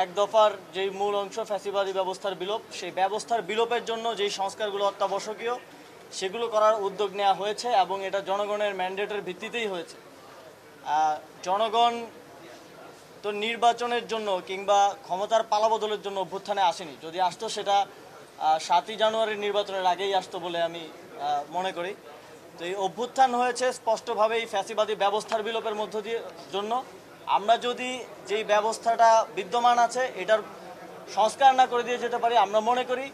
এক দফার যেই মূল অংশ ফ্যাসিবাদী ব্যবস্থার বিলোপ, সেই ব্যবস্থার বিলোপের জন্য যেই সংস্কারগুলো অত্যাবশ্যকীয় সেগুলো করার উদ্যোগ নেওয়া হয়েছে এবং এটা জনগণের ম্যান্ডেটের ভিত্তিতেই হয়েছে। জনগণ তো নির্বাচনের জন্য কিংবা ক্ষমতার পালাবদলের জন্য অভ্যুত্থানে আসেনি। যদি আসতো সেটা 7ই জানুয়ারির নির্বাচনের আগেই আসতো বলে আমি মনে করি। তো এই অভ্যুত্থান হয়েছে স্পষ্টভাবেই ফ্যাসিবাদী ব্যবস্থার বিলোপের মধ্য দিয়ে জন্য। আমরা যদি যেই ব্যবস্থাটা বিদ্যমান আছে এটার সংস্কার না করে দিয়ে যেতে পারি, আমরা মনে করি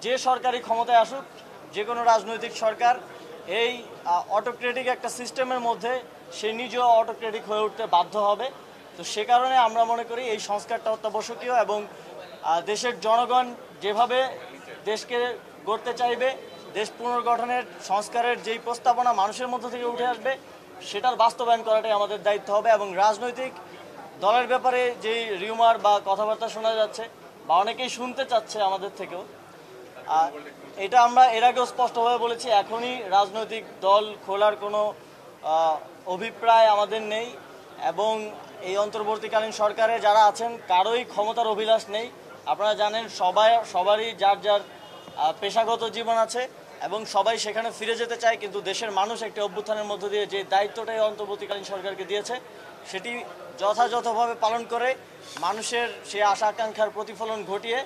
যে সরকারি ক্ষমতায় আসুক, যে কোনো রাজনৈতিক সরকার এই অটোক্রেটিক একটা সিস্টেমের মধ্যে সে নিজেও অটোক্রেটিক হয়ে উঠতে বাধ্য হবে। তো সে কারণে আমরা মনে করি এই সংস্কারটা অত্যাবশ্যকীয় এবং দেশের জনগণ যেভাবে দেশকে গড়তে চাইবে, দেশ পুনর্গঠনের সংস্কারের যেই প্রস্তাবনা মানুষের মধ্য থেকে উঠে আসবে সেটার বাস্তবায়ন করাটাই আমাদের দায়িত্ব হবে। এবং রাজনৈতিক দলের ব্যাপারে যেই রিউমার বা কথাবার্তা শোনা যাচ্ছে বা অনেকেই শুনতে চাচ্ছে আমাদের থেকেও, এটা আমরা এর আগেও স্পষ্টভাবে বলেছি, এখনই রাজনৈতিক দল খোলার কোনো অভিপ্রায় আমাদের নেই এবং এই অন্তর্বর্তীকালীন সরকারে যারা আছেন কারোই ক্ষমতার অভিলাষ নেই। আপনারা জানেন সবারই যার যার পেশাগত জীবন আছে এবং সবাই সেখানে ফিরে যেতে চায়, কিন্তু দেশের মানুষ একটি অভ্যুত্থানের মধ্য দিয়ে যে দায়িত্বটাই অন্তর্বর্তীকালীন সরকারকে দিয়েছে সেটি যথাযথভাবে পালন করে মানুষের সেই আশা আকাঙ্ক্ষার প্রতিফলন ঘটিয়ে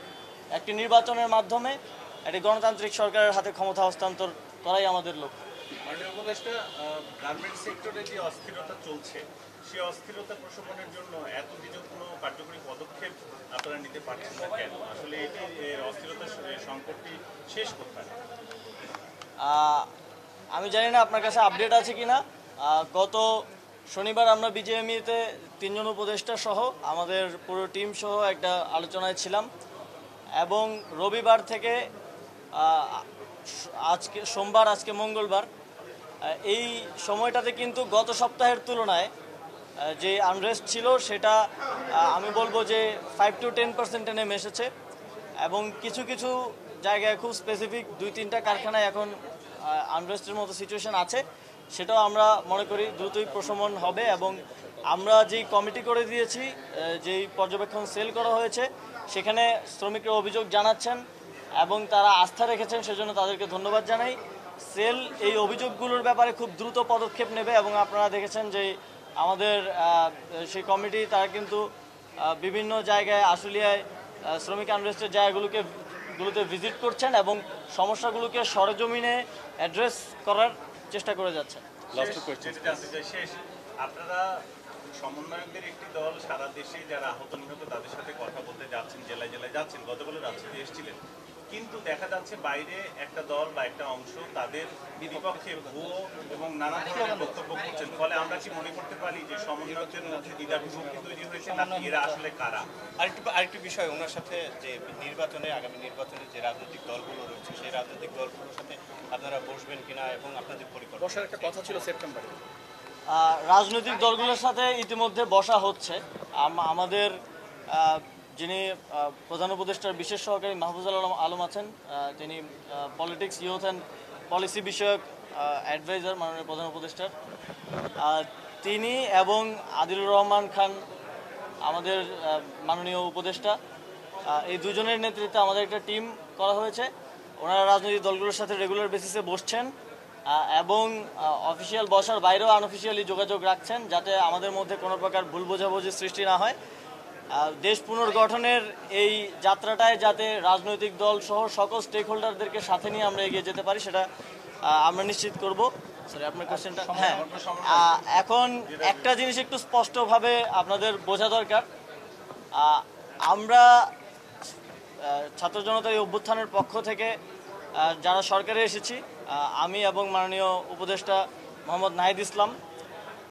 একটি নির্বাচনের মাধ্যমে একটি গণতান্ত্রিক সরকারের হাতে ক্ষমতা হস্তান্তর করাই আমাদের লক্ষ্য। মাননীয় উপদেষ্টা, গার্মেন্টস সেক্টরে যে অস্থিরতা চলছে সেই অস্থিরতা প্রশমনের জন্য এতদিনও কোনো কার্যকরী পদক্ষেপ আপনারা নিতে পারছেন না কেন? আসলে এটি অস্থিরতার সংকটটি শেষ কোথায়? আমি জানি না আপনার কাছে আপডেট আছে কি না। গত শনিবার আমরা বিজেএমইতে 3 জন উপদেষ্টা সহ আমাদের পুরো টিম সহ একটা আলোচনায় ছিলাম এবং রবিবার থেকে আজকে সোমবার, আজকে মঙ্গলবার, এই সময়টাতে কিন্তু গত সপ্তাহের তুলনায় যে আনরেস্ট ছিল সেটা আমি বলবো যে 5 to 10% নেমে এসেছে এবং কিছু কিছু জায়গায় খুব স্পেসিফিক 2-3টা কারখানায় এখন আনরেস্টের মতো সিচুয়েশন আছে। সেটাও আমরা মনে করি দ্রুতই প্রশমন হবে এবং আমরা যেই কমিটি করে দিয়েছি, যেই পর্যবেক্ষণ সেল করা হয়েছে, সেখানে শ্রমিকরা অভিযোগ জানাচ্ছেন এবং তারা আস্থা রেখেছেন, সেজন্য তাদেরকে ধন্যবাদ জানাই। সেল এই অভিযোগগুলোর ব্যাপারে খুব দ্রুত পদক্ষেপ নেবে এবং আপনারা দেখেছেন যে আমাদের সেই কমিটি তারা কিন্তু বিভিন্ন জায়গায় আশুলিয়ায় শ্রমিক আনরেস্টের জায়গাগুলোতে ভিজিট করছেন এবং সমস্যাগুলোকে সরেজমিনে অ্যাড্রেস করার চেষ্টা করে যাচ্ছেন। আপনারা সমন্বয়কদের একটি দল সারা দেশে যারা আহত নিহত তাদের সাথে কথা বলতে যাচ্ছেন, জেলায় জেলায় যাচ্ছেন, গতকাল রাজশাহী এসেছিলেন, কিন্তু দেখা যাচ্ছে বাইরে একটা দল বা একটা অংশ তাদের বিপক্ষে ভুয়ো এবং নানা ধরনের বক্তব্য করছেন। ফলে আমরা কি মনে করতে পারি যে সমন্বয়কদের মধ্যে দ্বিধাবিভক্তি তৈরি হয়েছে, নাকি এরা আসলে কারা? আরেকটি বিষয়, ওনার সাথে যে আগামী নির্বাচনে যে রাজনৈতিক দলগুলো রয়েছে সেই রাজনৈতিক দলগুলোর সাথে আপনারা বসবেন কিনা এবং আপনাদের পরিকল্পনা। বসার একটা কথা ছিল সেপ্টেম্বরে। রাজনৈতিক দলগুলোর সাথে ইতিমধ্যে বসা হচ্ছে। আমাদের যিনি প্রধান উপদেষ্টার বিশেষ সহকারী মাহফুজুল আলম আছেন, তিনি পলিটিক্স, ইউথ অ্যান্ড পলিসি বিষয়ক অ্যাডভাইজার মাননীয় প্রধান উপদেষ্টার, তিনি এবং আদিলুর রহমান খান আমাদের মাননীয় উপদেষ্টা, এই দুজনের নেতৃত্বে আমাদের একটা টিম করা হয়েছে। ওনারা রাজনৈতিক দলগুলোর সাথে রেগুলার বেসিসে বসছেন এবং অফিসিয়াল বসার বাইরেও আনঅফিসিয়ালি যোগাযোগ রাখছেন, যাতে আমাদের মধ্যে কোনো প্রকার ভুল বোঝাবুঝি সৃষ্টি না হয়। দেশ পুনর্গঠনের এই যাত্রাটায় যাতে রাজনৈতিক দল সহ সকল স্টেক হোল্ডারদেরকে সাথে নিয়ে আমরা এগিয়ে যেতে পারি সেটা আমরা নিশ্চিত করব। সরি, আপনার কোশ্চেনটা। হ্যাঁ, এখন একটা জিনিস একটু স্পষ্টভাবে আপনাদের বোঝা দরকার। আমরা ছাত্র জনতার এই অভ্যুত্থানের পক্ষ থেকে যারা সরকারে এসেছি, আমি এবং মাননীয় উপদেষ্টা মোহাম্মদ নাহিদ ইসলাম,